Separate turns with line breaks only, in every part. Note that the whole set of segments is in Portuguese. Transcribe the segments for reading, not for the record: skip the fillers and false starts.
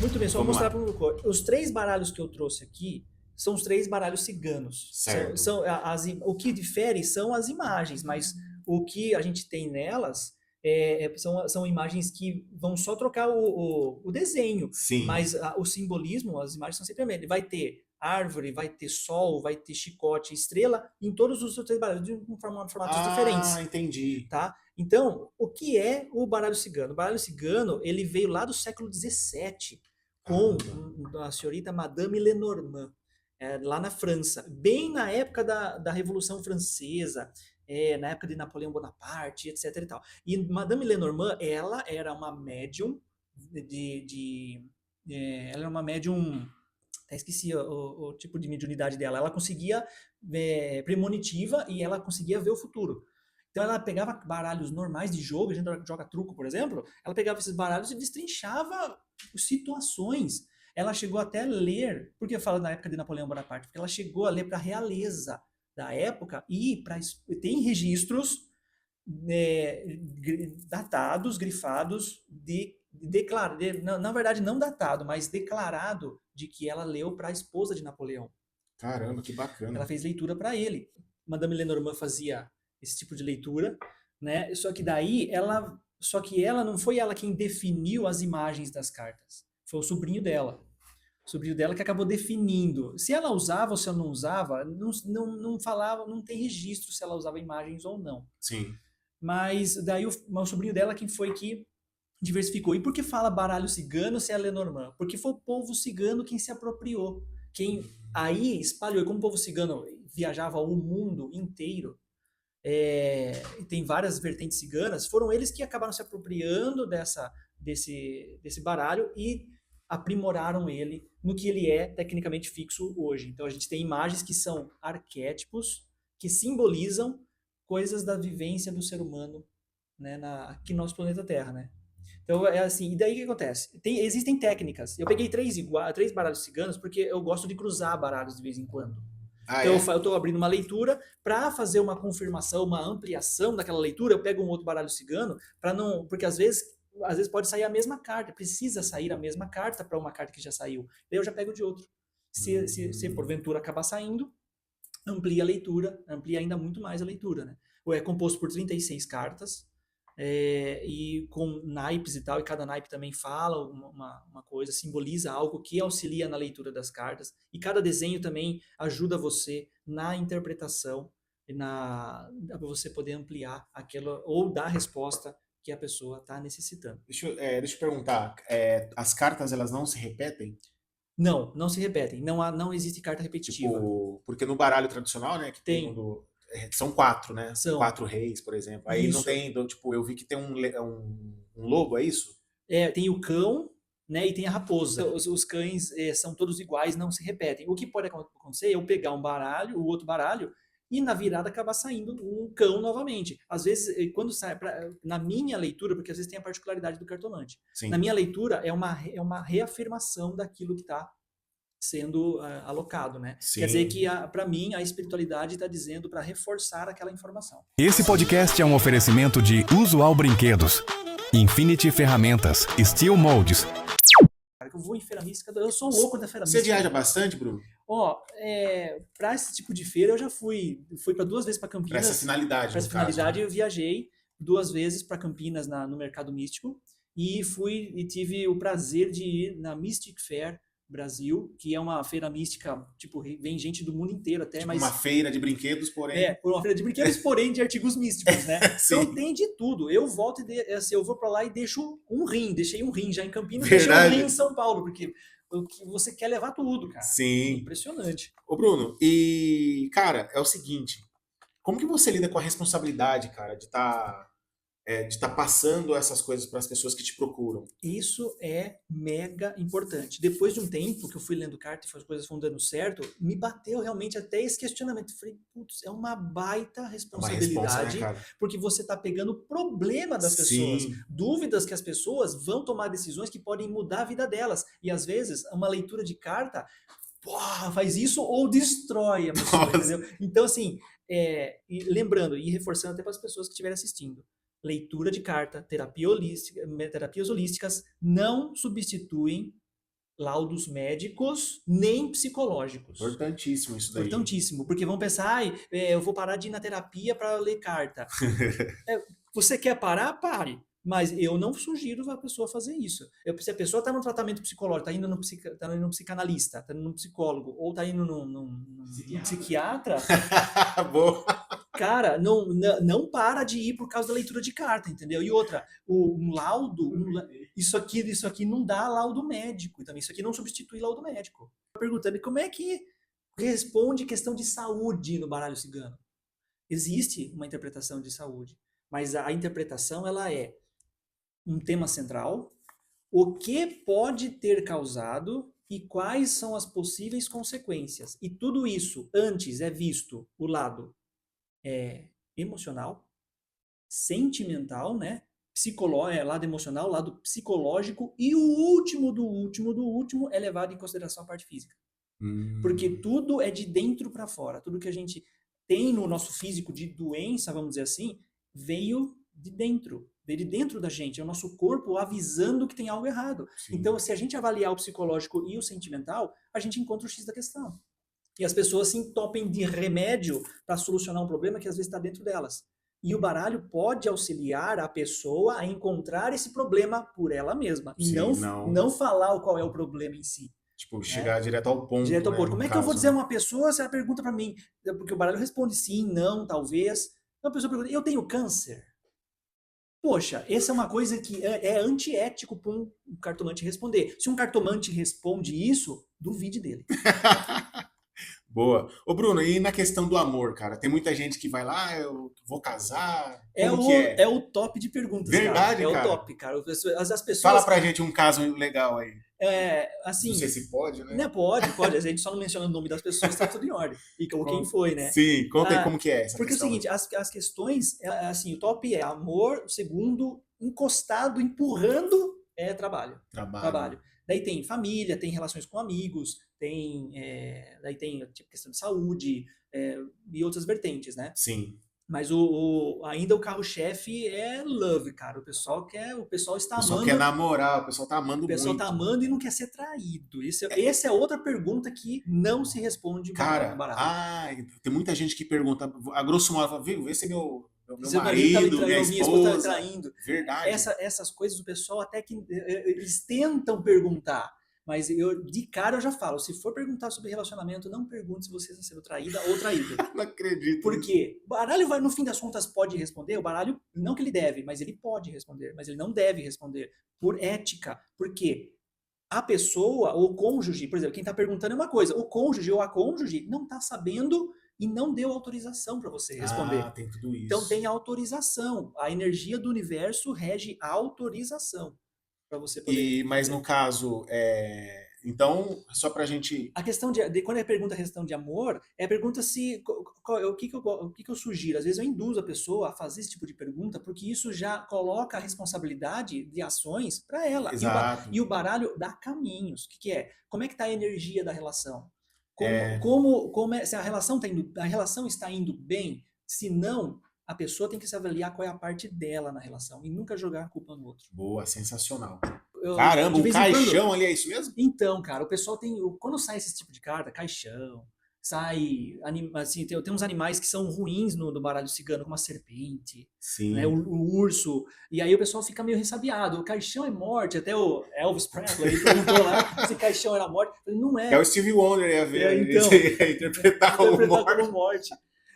Muito bem, só vou
Vamos
mostrar
lá.
para o Lucor. Os 3 baralhos que eu trouxe aqui são os 3 baralhos ciganos.
Certo.
O que difere são as imagens, mas o que a gente tem nelas são imagens que vão só trocar o desenho,
Sim.
mas o simbolismo, as imagens são sempre a mesma. Vai ter árvore, vai ter sol, vai ter chicote, estrela, em todos os 3 baralhos, de formatos
Ah,
diferentes.
entendi.
Tá? Então, o que é o baralho cigano? O baralho cigano, ele veio lá do século XVII, com
Caramba.
a senhorita Madame Lenormand, lá na França, bem na época da Revolução Francesa, na época de Napoleão Bonaparte, etc. E, tal. E Madame Lenormand, ela era uma médium ela era uma médium, até esqueci o tipo de mediunidade dela, ela conseguia premonitiva e ela conseguia ver o futuro. Então ela pegava baralhos normais de jogo, a gente joga truco, por exemplo, ela pegava esses baralhos e destrinchava situações. Ela chegou até a ler, porque eu falo na época de Napoleão Bonaparte, porque ela chegou a ler para a realeza da época e tem registros datados, grifados, na verdade não datado, mas declarado de que ela leu para a esposa de Napoleão.
Caramba, que
Ela
bacana.
fez leitura para ele. Madame Lenormand fazia esse tipo de leitura, né? Só que ela não foi ela quem definiu as imagens das cartas. Foi o sobrinho dela. O sobrinho dela que acabou definindo. Se ela usava ou se ela não usava, não falava, não tem registro se ela usava imagens ou não.
Sim.
Mas daí o sobrinho dela quem foi que diversificou. E por que fala baralho cigano se é Lenormand? Porque foi o povo cigano quem se apropriou. Quem aí espalhou. E como o povo cigano viajava o mundo inteiro, tem várias vertentes ciganas, foram eles que acabaram se apropriando desse baralho e aprimoraram ele no que ele é tecnicamente fixo hoje. Então a gente tem imagens que são arquétipos, que simbolizam coisas da vivência do ser humano, né, aqui no nosso planeta Terra, né? Então é assim, e daí o que acontece? Existem técnicas. Eu peguei três baralhos ciganos porque eu gosto de cruzar baralhos de vez em quando.
Ah,
Então
é?
eu estou abrindo uma leitura para fazer uma confirmação, uma ampliação daquela leitura. Eu pego um outro baralho cigano para não, porque às vezes pode sair a mesma carta, precisa sair a mesma carta para uma carta que já saiu. Daí eu já pego de outro. Se porventura acabar saindo, amplia a leitura, amplia ainda muito mais a leitura, né? É composto por 36 cartas, e com naipes e tal, e cada naipe também fala uma coisa, simboliza algo que auxilia na leitura das cartas, e cada desenho também ajuda você na interpretação, para você poder ampliar aquilo, ou dar a resposta que a pessoa está necessitando.
Deixa eu perguntar. As cartas, elas não se repetem?
Não, não se repetem, não existe carta repetitiva.
Tipo, porque no baralho tradicional, né, que tem um
Tem,
do... São 4, né?
são,
4 reis, por exemplo. Aí não
isso,
tem, então, tipo, eu vi que tem um lobo, é isso?
tem o cão, né, e tem a raposa. Os cães são todos iguais, não se repetem. O que pode acontecer é eu pegar um baralho, o outro baralho, e na virada acabar saindo um cão novamente. Às vezes, quando sai, na minha leitura, porque às vezes tem a particularidade do cartomante, na
Sim.
minha leitura é uma reafirmação daquilo que está sendo alocado, né? Quer dizer
Sim.
que, para mim, a espiritualidade está dizendo para reforçar aquela informação.
Esse podcast é um oferecimento de Usual Brinquedos, Infinity Ferramentas, Steel Molds.
Cara, que eu vou em feira mística, eu sou louco da feira
Você
mística.
viaja bastante, Bruno?
Ó, para esse tipo de feira eu já fui para 2 vezes para
Para
Campinas.
essa finalidade,
Para essa
no caso,
finalidade
né?
eu viajei 2 vezes para Campinas no Mercado Místico e tive o prazer de ir na Mystic Fair Brasil, que é uma feira mística, tipo, vem gente do mundo inteiro até,
Tipo
mas
uma feira de brinquedos, porém...
por uma feira de brinquedos, porém de artigos místicos, né? Então
Sim.
tem de tudo. Eu volto assim, eu vou para lá e deixo um rim, deixei um rim já em Campinas,
Verdade.
deixei um rim em São Paulo, porque o que você quer levar tudo, cara.
Sim.
Impressionante.
Ô, Bruno, e, cara, é o seguinte, como que você lida com a responsabilidade, cara, de tá passando essas coisas para as pessoas que te procuram?
Isso é mega importante. Depois de um tempo que eu fui lendo carta e as coisas foram dando certo, me bateu realmente até esse questionamento. Falei, putz, é uma baita
É uma responsa, né,
responsabilidade,
cara?
porque você está pegando o problema das pessoas,
Sim.
dúvidas que as pessoas vão tomar decisões que podem mudar a vida delas. E às vezes, uma leitura de carta, faz isso ou destrói a pessoa,
Nossa.
entendeu? Então, assim, e lembrando e reforçando até para as pessoas que estiverem assistindo, leitura de carta, terapias holísticas não substituem laudos médicos nem psicológicos.
Importantíssimo isso daí.
Importantíssimo, porque vão pensar, ai, eu vou parar de ir na terapia para ler carta. Você quer parar? Pare. Mas eu não sugiro a pessoa fazer isso. Se a pessoa está no tratamento psicológico, está indo no psicanalista, está indo no psicólogo, ou está indo num psiquiatra,
Boa.
cara, não para de ir por causa da leitura de carta, entendeu? E outra, um laudo, isso aqui não dá laudo médico, também isso aqui não substitui laudo médico. Perguntando como é que responde questão de saúde no baralho cigano. Existe uma interpretação de saúde, mas a interpretação ela é um tema central, o que pode ter causado e quais são as possíveis consequências. E tudo isso antes é visto o lado emocional, sentimental, né? Lado emocional, lado psicológico, e o último do último é levado em consideração a parte física. Porque tudo é de dentro para fora. Tudo que a gente tem no nosso físico de doença, vamos dizer assim, veio de dentro da gente. É o nosso corpo avisando que tem algo errado.
Sim.
Então, se a gente avaliar o psicológico e o sentimental, a gente encontra o X da questão. E as pessoas se entopem de remédio para solucionar um problema que às vezes está dentro delas. E o baralho pode auxiliar a pessoa a encontrar esse problema por ela mesma. E
Sim,
não falar qual é o problema em si.
Tipo, chegar direto ao ponto.
Direto ao
né,
ponto.
no
Como é que
caso,
eu vou dizer a uma pessoa se ela pergunta para mim? Porque o baralho responde sim, não, talvez. Então a pessoa pergunta, eu tenho câncer? Poxa, essa é uma coisa que é antiético para um cartomante responder. Se um cartomante responde isso, duvide dele.
Boa. Ô, Bruno, e na questão do amor, cara? Tem muita gente que vai lá, eu vou casar. Como que é?
É o top de perguntas,
Verdade,
cara.
cara.
É o top, cara. As pessoas...
Fala pra gente um caso legal aí.
Assim...
Não sei se pode, né?
Né, pode. A gente só não menciona o nome das pessoas, tá tudo em ordem. E quem foi, né?
Sim, conta aí como que é essa
porque
questão.
é o seguinte, as questões, assim, o top é amor, o segundo, encostado, empurrando, é trabalho. Daí tem família, tem relações com amigos, daí tem tipo, questão de saúde e outras vertentes, né?
Sim.
Mas ainda o carro-chefe é love, cara. O pessoal está amando. O pessoal
quer namorar, o pessoal tá amando muito.
O pessoal tá amando e não quer ser traído. Essa é outra pergunta que não se responde no baralho.
Tem muita gente que pergunta, a grosso modo, viu, vê se meu
Seu
marido, minha esposa
tá traindo.
Verdade.
Essas coisas o pessoal até que eles tentam perguntar, mas de cara eu já falo, se for perguntar sobre relacionamento, não pergunte se você está sendo traída ou traído.
Não acredito.
Porque o baralho no fim das contas pode responder, o baralho não que ele deve, mas ele pode responder, mas ele não deve responder por ética, porque a pessoa, ou o cônjuge, por exemplo, quem está perguntando é uma coisa, o cônjuge ou a cônjuge não está sabendo e não deu autorização para você responder.
Tem tudo isso.
Então tem autorização. A energia do universo rege a autorização para você poder.
Mas no caso, então, só pra gente...
A questão quando é pergunta a questão de amor, pergunta se o que eu sugiro. Às vezes eu induzo a pessoa a fazer esse tipo de pergunta, porque isso já coloca a responsabilidade de ações para ela.
Exato.
E o baralho dá caminhos. O que é? Como é que está a energia da relação? Se a relação está indo bem, se não, a pessoa tem que se avaliar qual é a parte dela na relação e nunca jogar a culpa no outro.
Boa, sensacional. Caramba, um caixão ali, é isso mesmo?
Então, cara, o pessoal quando sai esse tipo de carta, caixão, sai, assim, tem uns animais que são ruins no baralho cigano, como a serpente, né, o urso, e aí o pessoal fica meio ressabiado, o caixão é morte, até o Elvis Presley perguntou lá se caixão era morte, não é.
É o Stevie Wonder, interpretar como morte.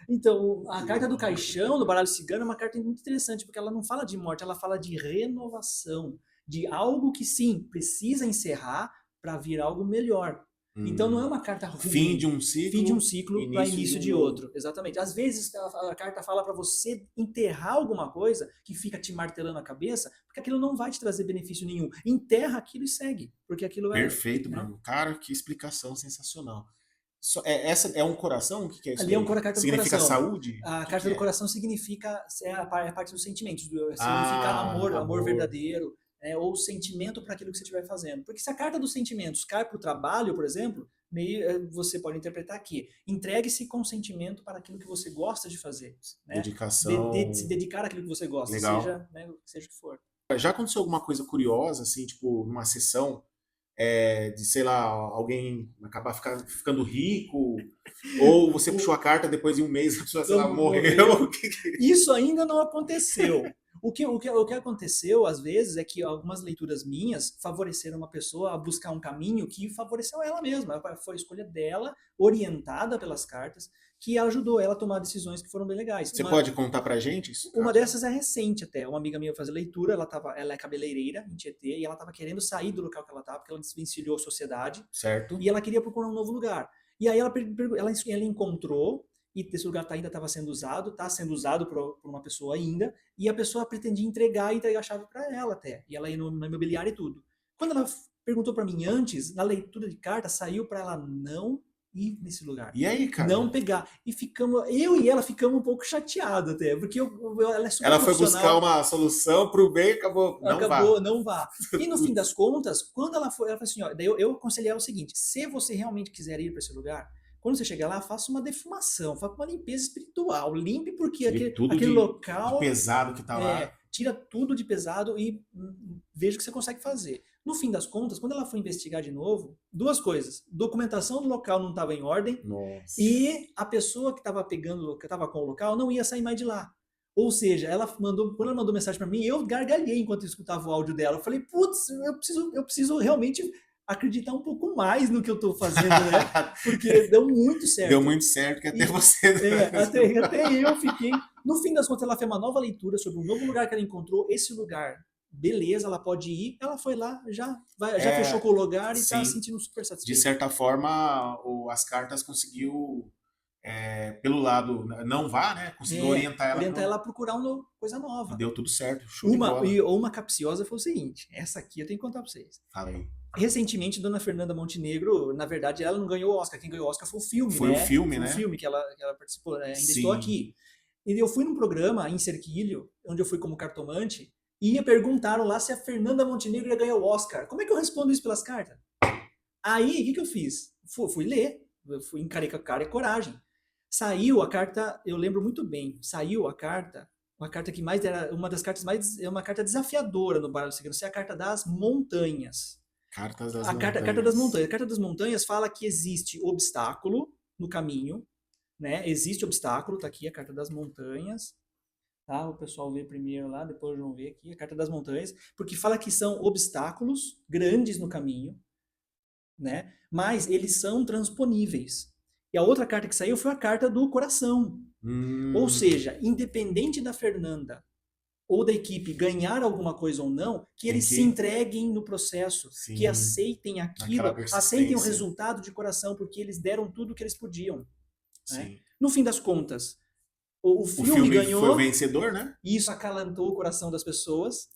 Então, a carta do caixão, do baralho cigano, é uma carta muito interessante, porque ela não fala de morte, ela fala de renovação, de algo que sim, precisa encerrar para vir algo melhor. Então não é uma carta ruim.
Fim de um ciclo
para início de outro. Exatamente. Às vezes a carta fala para você enterrar alguma coisa que fica te martelando a cabeça, porque aquilo não vai te trazer benefício nenhum. Enterra aquilo e segue, porque aquilo
Perfeito, Bruno. Cara, que explicação sensacional. Essa é um coração? O que é isso?
Ali é carta do
significa
coração.
Saúde?
A carta do coração significa a parte dos sentimentos. Significa amor verdadeiro. Ou sentimento para aquilo que você estiver fazendo. Porque se a carta dos sentimentos cai para o trabalho, por exemplo, você pode interpretar aqui, entregue-se com sentimento para aquilo que você gosta de fazer. Né?
Dedicação.
Se dedicar àquilo que você gosta,
legal.
seja o que for.
Já aconteceu alguma coisa curiosa, assim, tipo, numa sessão, de, sei lá, alguém acabar ficando rico, ou você puxou a carta depois de um mês a pessoa, sei lá, morreu.
Isso ainda não aconteceu. O que aconteceu, às vezes, é que algumas leituras minhas favoreceram uma pessoa a buscar um caminho que favoreceu ela mesma. Foi a escolha dela, orientada pelas cartas, que ajudou ela a tomar decisões que foram bem legais.
Você pode contar pra gente isso?
Uma dessas é recente até. Uma amiga minha fazia leitura, ela é cabeleireira em Tietê, e ela estava querendo sair do local que ela estava, porque ela desvencilhou a sociedade.
Certo.
E ela queria procurar um novo lugar. E aí ela encontrou, e esse lugar ainda estava sendo usado, está sendo usado por uma pessoa ainda, e a pessoa pretendia entregar a chave para ela até. E ela ia no imobiliário e tudo. Quando ela perguntou para mim antes, na leitura de carta, saiu para ela não ir nesse lugar.
E aí, cara?
Não pegar. E eu e ela ficamos um pouco chateados até, porque ela é super
Ela foi buscar uma solução pro bem e acabou,
não vá. E no fim das contas, quando ela falou assim, ó, daí eu aconselhei ela o seguinte, se você realmente quiser ir para esse lugar, quando você chegar lá, faça uma defumação, faça uma limpeza espiritual, limpe porque aquele local...
de pesado que tá lá.
Tira tudo de pesado e veja o que você consegue fazer. No fim das contas, quando ela foi investigar de novo, duas coisas. Documentação do local não estava em ordem.
Nossa.
E a pessoa que estava com o local não ia sair mais de lá. Ou seja, quando ela mandou mensagem para mim, eu gargalhei enquanto eu escutava o áudio dela. Eu falei, putz, eu preciso realmente acreditar um pouco mais no que eu estou fazendo, né? Porque deu muito certo.
Deu muito certo, que até você...
Até eu fiquei... No fim das contas, ela fez uma nova leitura sobre um novo lugar que ela encontrou. Esse lugar, beleza, ela pode ir. Ela foi lá, já fechou com o lugar e está se sentindo super satisfeita.
De certa forma, as cartas conseguiu, pelo lado, não vá, né? Conseguiu orientar
ela a procurar uma coisa nova.
E deu tudo certo. Show de bola.
Uma capciosa foi o seguinte, essa aqui eu tenho que contar para vocês.
Fala aí.
Recentemente, Dona Fernanda Montenegro, na verdade, ela não ganhou o Oscar. Quem ganhou o Oscar foi o filme,
Foi o filme, né?
Foi o filme que ela participou, né? Ainda estou aqui. E eu fui num programa em Cerquilho, onde eu fui como cartomante, e perguntaram lá se a Fernanda Montenegro ia ganhar o Oscar. Como é que eu respondo isso pelas cartas? Aí, o que eu fiz? Fui ler, encarei com a cara e coragem. Saiu a carta, eu lembro muito bem, saiu a carta, uma carta que mais era, uma das cartas mais, é uma carta desafiadora no baralho cigano, é a carta das montanhas.
Carta das montanhas.
A carta das montanhas fala que existe obstáculo no caminho, né? Existe obstáculo, tá aqui a carta das montanhas, tá? O pessoal vê primeiro lá, depois vão ver aqui a carta das montanhas, porque fala que são obstáculos grandes no caminho, né? Mas eles são transponíveis. E a outra carta que saiu foi a carta do coração. Ou seja, independente da Fernanda ou da equipe ganhar alguma coisa ou não, que eles se entreguem no processo, que aceitem aquilo, aceitem o resultado de coração, porque eles deram tudo o que eles podiam. Né? No fim das contas, o filme ganhou.
Foi o vencedor, né?
Isso acalentou o coração das pessoas.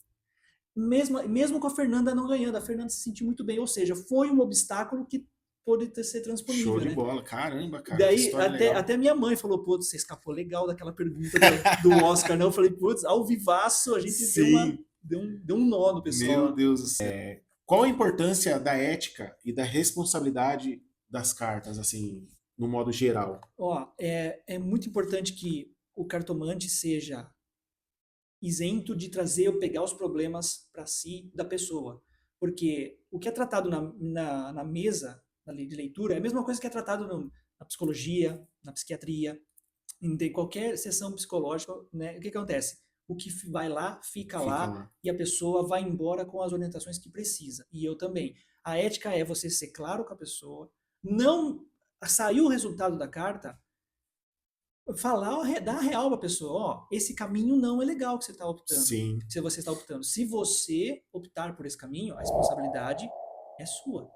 Mesmo com a Fernanda não ganhando, a Fernanda se sentiu muito bem. Ou seja, foi um obstáculo que pôde ser transponível.
Show de bola, caramba, cara.
Daí até minha mãe falou, putz, você escapou legal daquela pergunta do Oscar, não? Eu falei, putz, ao vivaço a gente deu um nó no pessoal.
Meu Deus do céu. Qual a importância da ética e da responsabilidade das cartas, assim, no modo geral?
É muito importante que o cartomante seja isento de trazer ou pegar os problemas para si da pessoa. Porque o que é tratado na mesa da lei de leitura é a mesma coisa que é tratado na psicologia, na psiquiatria, em qualquer sessão psicológica, né? O que acontece? O que vai lá, fica lá, e a pessoa vai embora com as orientações que precisa. E eu também. A ética é você ser claro com a pessoa, não saiu o resultado da carta, dar a real para a pessoa, esse caminho não é legal que você está optando.
Sim.
Se você está optando. Se você optar por esse caminho, a responsabilidade é sua.